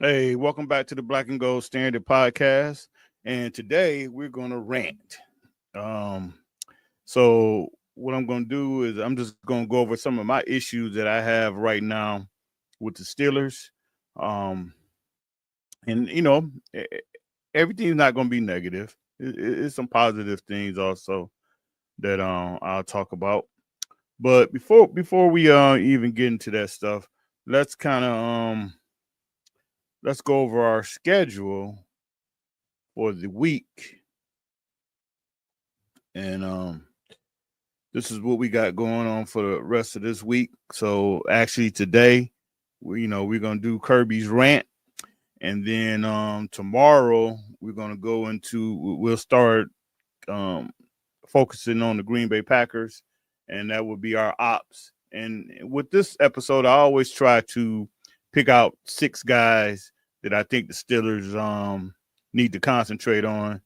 Hey, welcome back to the Black and Gold Standard Podcast. And today we're going to rant. Um, so, what I'm going to do is I'm just going to go over some of my issues that I have right now with the Steelers. Um, and, everything's not going to be negative. It's some positive things also that I'll talk about. But before we even get into that stuff, let's kind of let's go over our schedule for the week. And this is what we got going on for the rest of this week. So actually today, we're gonna do Kirby's rant, and then tomorrow we'll start um focusing on the Green Bay Packers, and that will be our ops. And with this episode, I always try to pick out 6 guys that I think the Steelers need to concentrate on,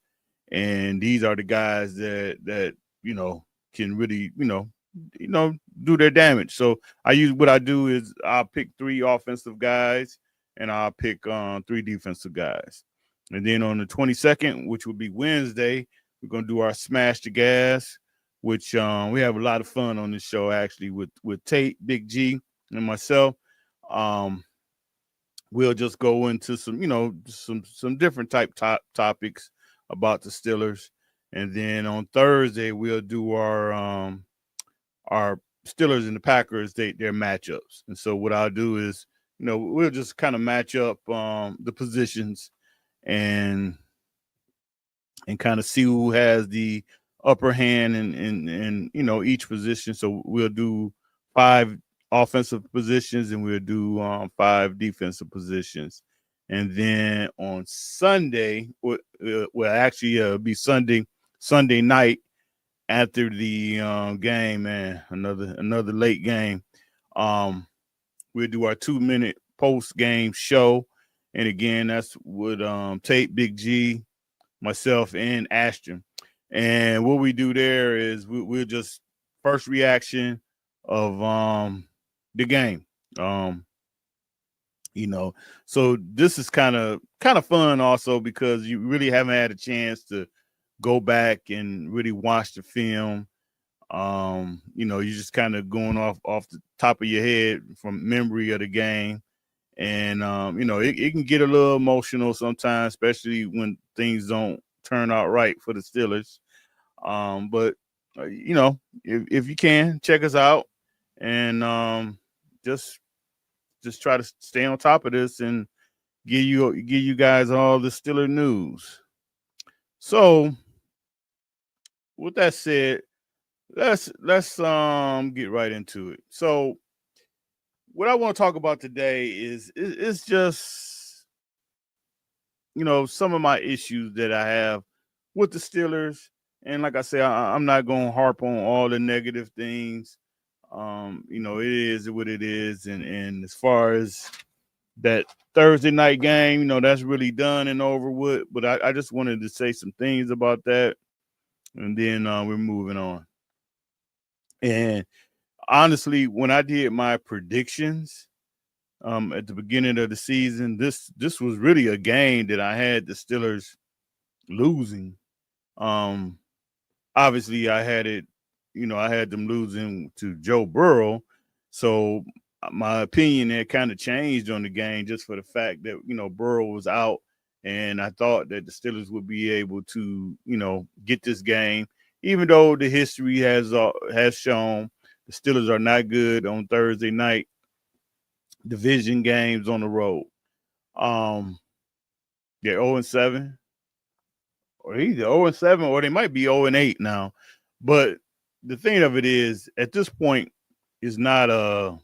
and these are the guys that can really do their damage. So what I do is I'll pick 3 offensive guys and I'll pick 3 defensive guys, and then on the 22nd, which will be Wednesday, we're gonna do our smash the gas, which we have a lot of fun on this show actually with Tate, Big G, and myself. Um, we'll just go into some different topics about the Steelers, and then on Thursday we'll do our Steelers and the Packers their matchups. And so what I'll do is we'll just kind of match up the positions and kind of see who has the upper hand in each position. So we'll do 5 offensive positions and we'll do 5 defensive positions. And then on Sunday, actually it'll be Sunday night after the game, man, another late game. We'll do our 2-minute post game show, and again that's with Tate, Big G, myself, and Ashton. And what we do there is we'll just first reaction of the game. So this is kind of fun also because you really haven't had a chance to go back and really watch the film. You're just kind of going off the top of your head from memory of the game. And it can get a little emotional sometimes, especially when things don't turn out right for the Steelers. But if you can, check us out, and just try to stay on top of this and give you guys all the Steeler news. So with that said, let's get right into it. So what I want to talk about today is just some of my issues that I have with the Steelers. And like I said, I'm not going to harp on all the negative things. It is what it is. And as far as that Thursday night game, that's really done and over with. But I just wanted to say some things about that. And then we're moving on. And honestly, when I did my predictions at the beginning of the season, this was really a game that I had the Steelers losing. Obviously, I had them losing to Joe Burrow. So my opinion had kind of changed on the game just for the fact that, Burrow was out. And I thought that the Steelers would be able to, get this game, even though the history has shown the Steelers are not good on Thursday night division games on the road. They're 0-7, or either 0-7 or they might be 0-8 now. But the thing of it is, at this point, it's not a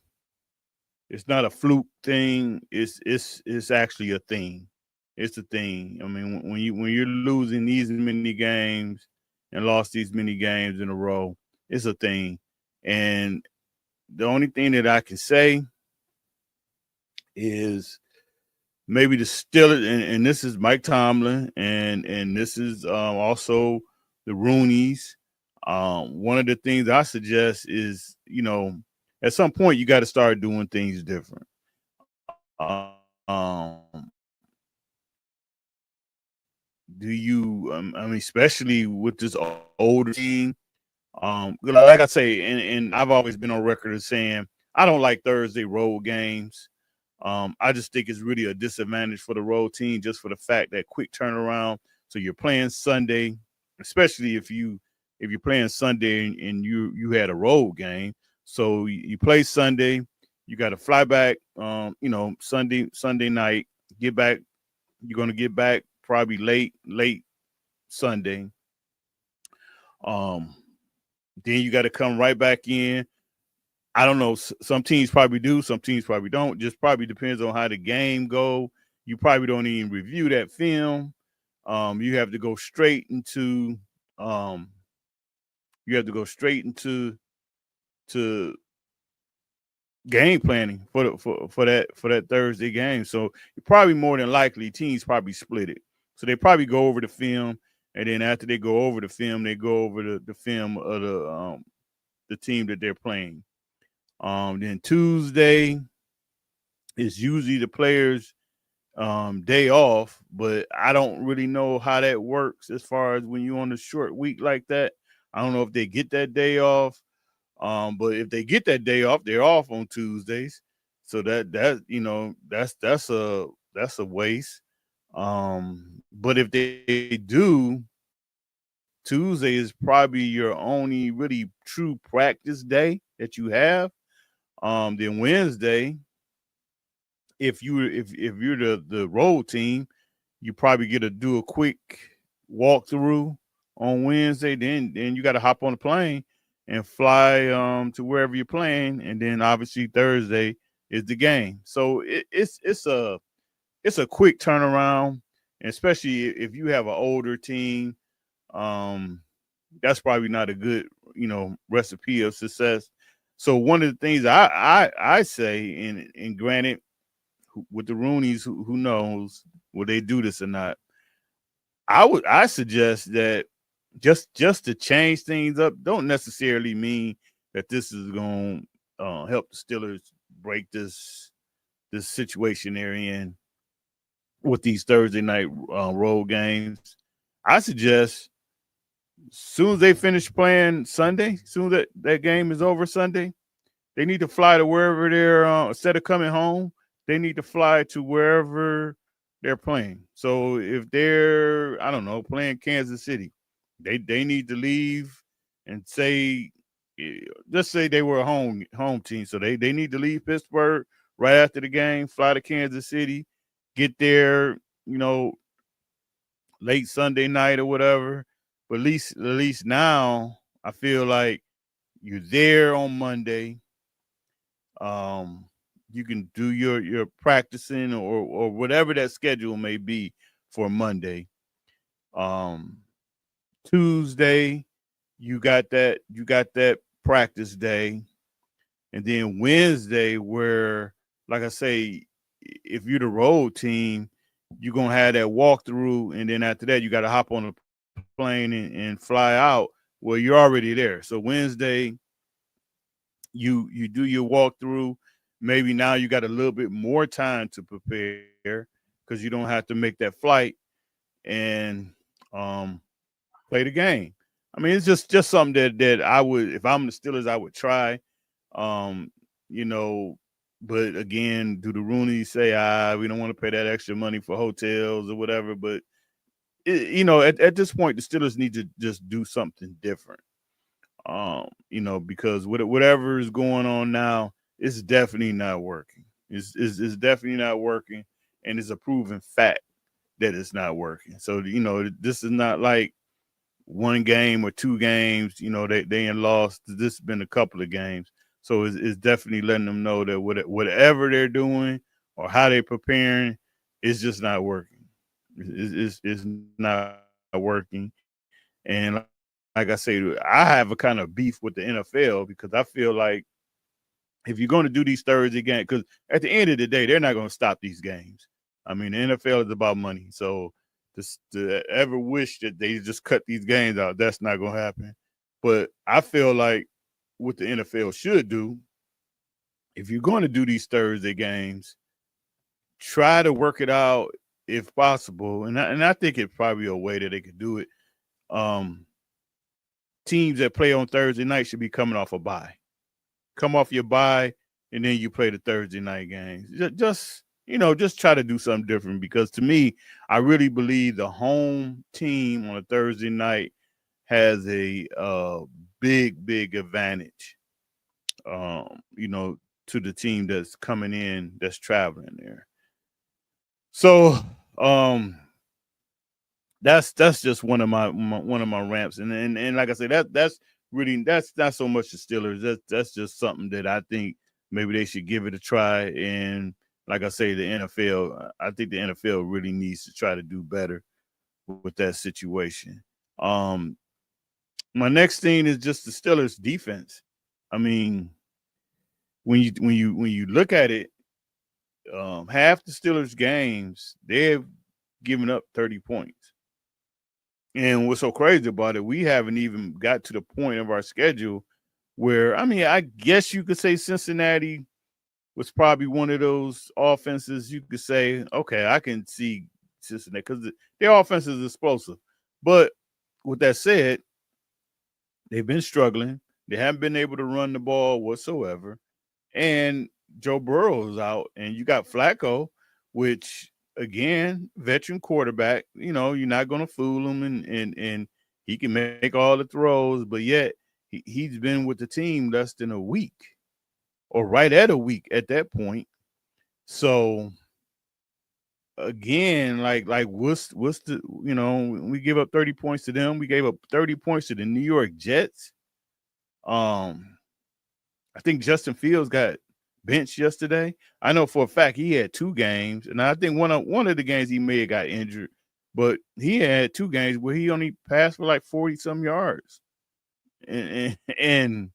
fluke thing. It's actually a thing. It's a thing. I mean, when you're losing these many games and lost these many games in a row, it's a thing. And the only thing that I can say is maybe the Steelers, and this is Mike Tomlin, and this is also the Rooneys. One of the things I suggest is, at some point you got to start doing things different. do you? I mean, especially with this older team. Like I say, and I've always been on record as saying I don't like Thursday road games. I just think it's really a disadvantage for the road team, just for the fact that quick turnaround. So you're playing Sunday, especially if you're playing Sunday and you had a road game. So you play Sunday, you got to fly back. Sunday night, get back. You're gonna get back probably late Sunday. Um, then you got to come right back in. I don't know. Some teams probably do. Some teams probably don't. Just probably depends on how the game go. You probably don't even review that film. You have to go straight into. Um, you have to go straight into to game planning for that Thursday game. So probably more than likely teams probably split it. So they probably go over the film, and then after they go over the film, they go over the film of the team that they're playing. Then Tuesday is usually the players' day off, but I don't really know how that works as far as when you're on a short week like that. I don't know if they get that day off. But if they get that day off, they're off on Tuesdays. So that's a waste. But if they do, Tuesday is probably your only really true practice day that you have. Then Wednesday, if you're the road team, you probably get to do a quick walkthrough on Wednesday. Then you got to hop on the plane and fly to wherever you're playing, and then obviously Thursday is the game. So it's a quick turnaround, and especially if you have an older team. Um, that's probably not a good recipe of success. So one of the things I say, and granted, with the Roonies, who knows will they do this or not? I suggest that just to change things up don't necessarily mean that this is going to help the Steelers break this situation they're in with these Thursday night road games. I suggest as soon as they finish playing Sunday, soon as that game is over Sunday, they need to fly to wherever they're instead of coming home. They need to fly to wherever they're playing. So if they're, I don't know, playing Kansas City, they need to leave and say, just say they were a home team. So they need to leave Pittsburgh right after the game, fly to Kansas City, get there, late Sunday night or whatever. But at least now I feel like you're there on Monday. Um, you can do your practicing or whatever that schedule may be for Monday. Um, Tuesday, you got that practice day, and then Wednesday, where like I say, if you're the road team, you're gonna have that walkthrough, and then after that, you got to hop on a plane and fly out. Well, you're already there. So Wednesday, you do your walkthrough. Maybe now you got a little bit more time to prepare because you don't have to make that flight and um, play the game. I mean, it's just something that I would, if I'm the Steelers, I would try. Um, you know, but again, do the Rooney say, we don't want to pay that extra money for hotels or whatever? But at this point, the Steelers need to just do something different. Because whatever is going on now, it's definitely not working. It's definitely not working, and it's a proven fact that it's not working. So this is not like one game or two games. They lost. This has been a couple of games, so it's definitely letting them know that whatever they're doing or how they're preparing, it's just not working. It's not working, and like I say, I have a kind of beef with the NFL because I feel like if you're going to do these Thursday games, because at the end of the day, they're not going to stop these games. I mean, the NFL is about money. So to ever wish that they just cut these games out, that's not going to happen. But I feel like what the NFL should do, if you're going to do these Thursday games, try to work it out if possible, and I think it's probably a way that they could do it. Teams that play on Thursday night should be coming off a bye. Come off your bye, and then you play the Thursday night games. Just try to do something different, because to me, I really believe the home team on a Thursday night has a big advantage. To the team that's coming in, that's traveling there. So that's just one of my ramps, and like I said, that's not so much the Steelers. That's just something that I think maybe they should give it a try. And like I say, the NFL, I think the NFL really needs to try to do better with that situation. My next thing is just the Steelers defense. I mean, when you look at it, half the Steelers games they've given up 30 points. And what's so crazy about it, we haven't even got to the point of our schedule where, I mean, I guess you could say Cincinnati was probably one of those offenses you could say, okay, I can see Cincinnati because their offense is explosive. But with that said, they've been struggling. They haven't been able to run the ball whatsoever. And Joe Burrow is out, and you got Flacco, which, again, veteran quarterback. You're not going to fool him, and he can make all the throws, but yet he's been with the team less than a week, or right at a week at that point. So again, like what's the we give up 30 points to them. We gave up 30 points to the New York Jets. I think Justin Fields got benched yesterday. I know for a fact he had 2 games, and I think one of the games he may have got injured, but he had 2 games where he only passed for like 40-some yards, and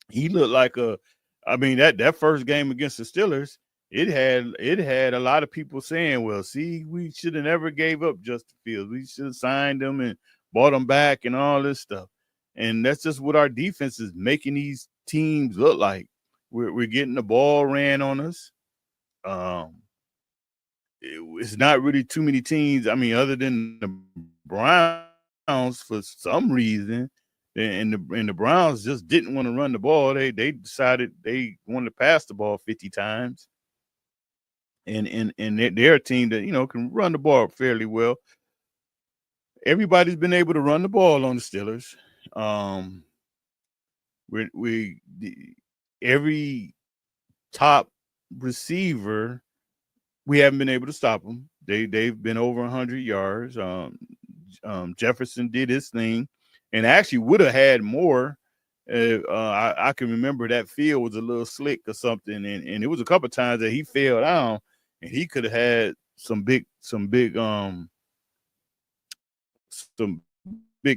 he looked like that first game against the Steelers. It had a lot of people saying, "Well, see, we should have never gave up Justin Fields. We should have signed him and bought him back and all this stuff." And that's just what our defense is making these teams look like. We're getting the ball ran on us. It's not really too many teams. I mean, other than the Browns, for some reason, and the Browns just didn't want to run the ball. They decided they wanted to pass the ball 50 times. And they're a team that can run the ball fairly well. Everybody's been able to run the ball on the Steelers. Every top receiver, we haven't been able to stop them. They've been over 100 yards. Jefferson did his thing, and actually would have had more. I can remember that field was a little slick or something, and it was a couple of times that he fell down, and he could have had some big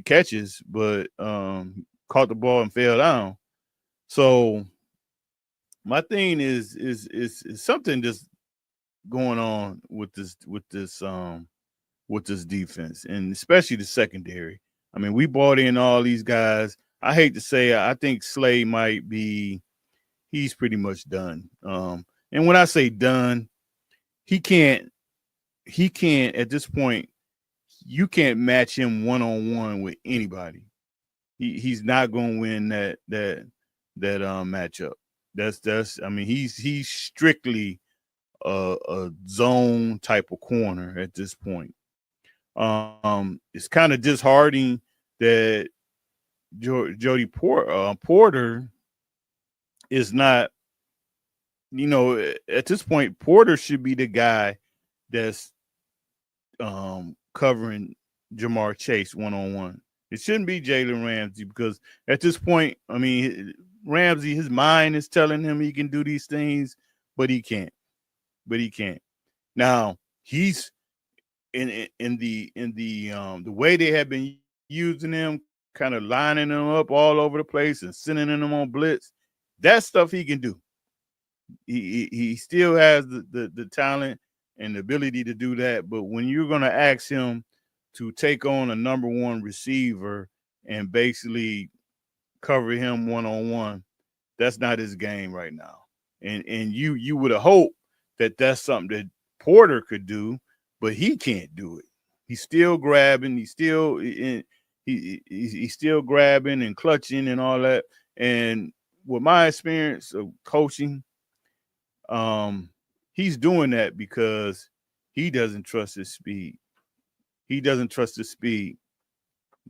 catches, but caught the ball and fell down. So my thing is something just going on with this defense, and especially the secondary. I mean, we brought in all these guys. I hate to say, I think Slay might be, he's pretty much done. And when I say done, he can't at this point, you can't match him one-on-one with anybody. He's not going to win that matchup. That's I mean, he's strictly a zone type of corner at this point. It's kind of disheartening that Jody Porter is not, at this point, Porter should be the guy that's covering Jamar Chase one-on-one. It shouldn't be Jalen Ramsey, because at this point, I mean, Ramsey, his mind is telling him he can do these things, but he can't. Now, he's in the way they have been using him, kind of lining them up all over the place and sending them on blitz. That stuff he can do. He still has the talent and the ability to do that. But when you're going to ask him to take on a number one receiver and basically cover him one-on-one, that's not his game right now. And you would have hoped that that's something that Porter could do. but he can't do it. He's still grabbing. He's still grabbing and clutching and all that. And with my experience of coaching, um, he's doing that because he doesn't trust his speed. He doesn't trust his speed.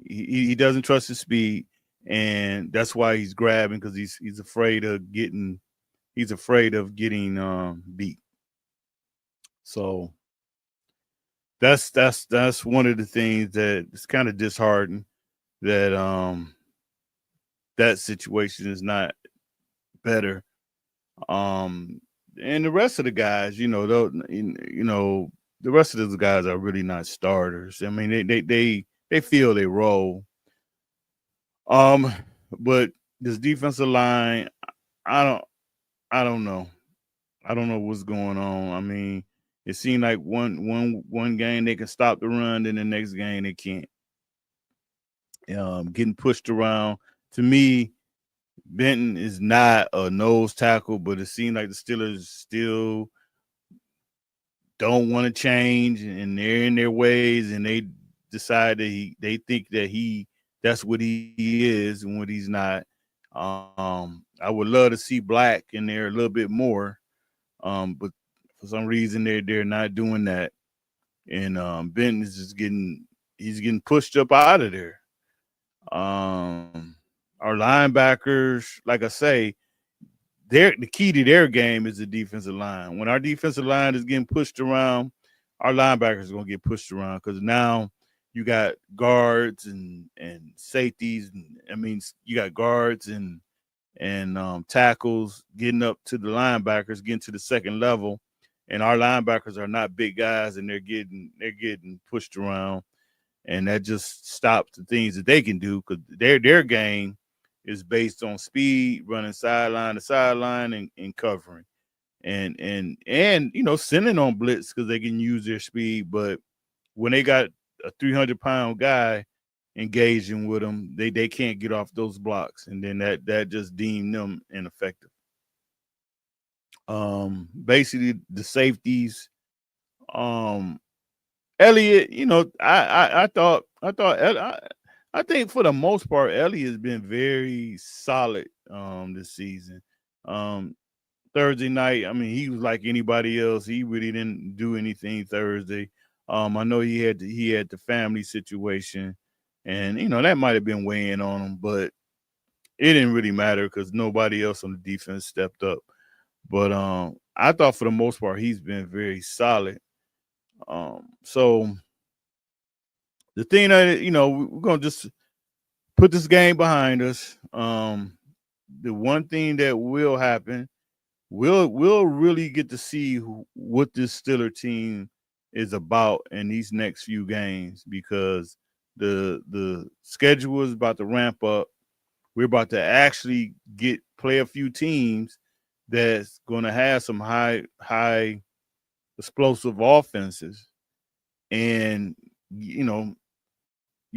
He doesn't trust his speed, and that's why he's grabbing because he's afraid of getting beat. So that's one of the things that is kind of disheartening that that situation is not better. And the rest of the guys, the rest of those guys are really not starters. I mean, they feel they role. Um, but this defensive line, I don't I don't know. I don't know what's going on. I mean, it seemed like one game they can stop the run, then the next game they can't. Getting pushed around. To me, Benton is not a nose tackle, but it seemed like the Steelers still don't want to change, and they're in their ways, and they decide that they think that that's what he is and what he's not. I would love to see Black in there a little bit more, but for some reason they're not doing that, and Benton is just getting pushed up out of there. Our linebackers, like I say, the key to their game is the defensive line. When our defensive line is getting pushed around, our linebackers are going to get pushed around because now you got guards and safeties. I mean, you got guards and tackles getting up to the linebackers, getting to the second level, and our linebackers are not big guys, and they're getting pushed around, and that just stops the things that they can do because their game is based on speed, running sideline to sideline, and covering, and sending on blitz because they can use their speed. But when they got a 300-pound guy engaging with them, they can't get off those blocks, and then that just deemed them ineffective. Basically the safeties. Elliott, I think for the most part, Elliott has been very solid this season. Um, Thursday night, I mean, he was like anybody else. He really didn't do anything Thursday. I know he had the family situation, and that might have been weighing on him, but it didn't really matter because nobody else on the defense stepped up. But I thought for the most part he's been very solid. So the thing that we're gonna just put this game behind us. The one thing that will happen, we'll really get to see what this Steeler team is about in these next few games because the schedule is about to ramp up. We're about to actually play a few teams that's going to have some high explosive offenses, and you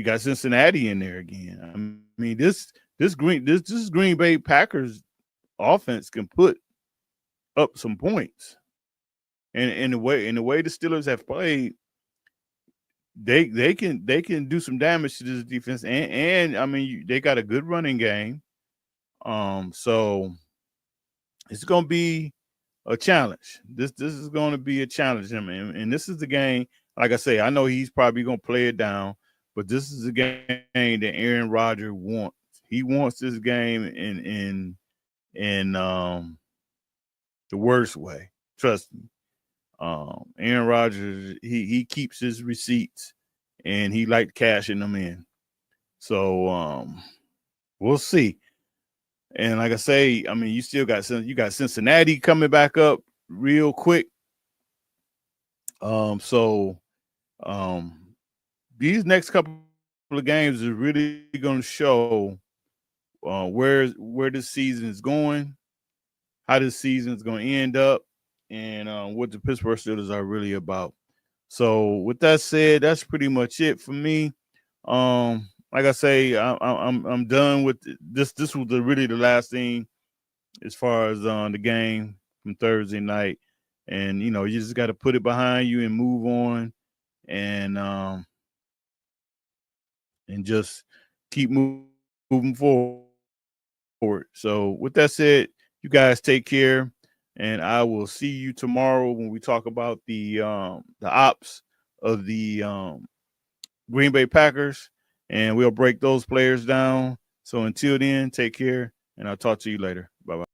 got Cincinnati in there again. I mean, this Green Bay Packers offense can put up some points, and in the way the Steelers have played, they can do some damage to this defense, and I mean they got a good running game. So it's going to be a challenge. This is going to be a challenge, and this is the game. Like I say, I know he's probably going to play it down, but this is the game that Aaron Rodgers wants. He wants this game in the worst way. Trust me. Aaron Rodgers, he keeps his receipts, and he liked cashing them in. So we'll see. And like I say, I mean, you got Cincinnati coming back up real quick. So these next couple of games is really going to show where this season is going, how this season is going to end up, and what the Pittsburgh Steelers are really about. So with that said, that's pretty much it for me. Like I say, I'm done with this. This was really the last thing as far as the game from Thursday night, and you just got to put it behind you and move on and just keep moving forward. So with that said, you guys take care, and I will see you tomorrow when we talk about the ops of the Green Bay Packers, and we'll break those players down. So until then, take care, and I'll talk to you later. Bye-bye.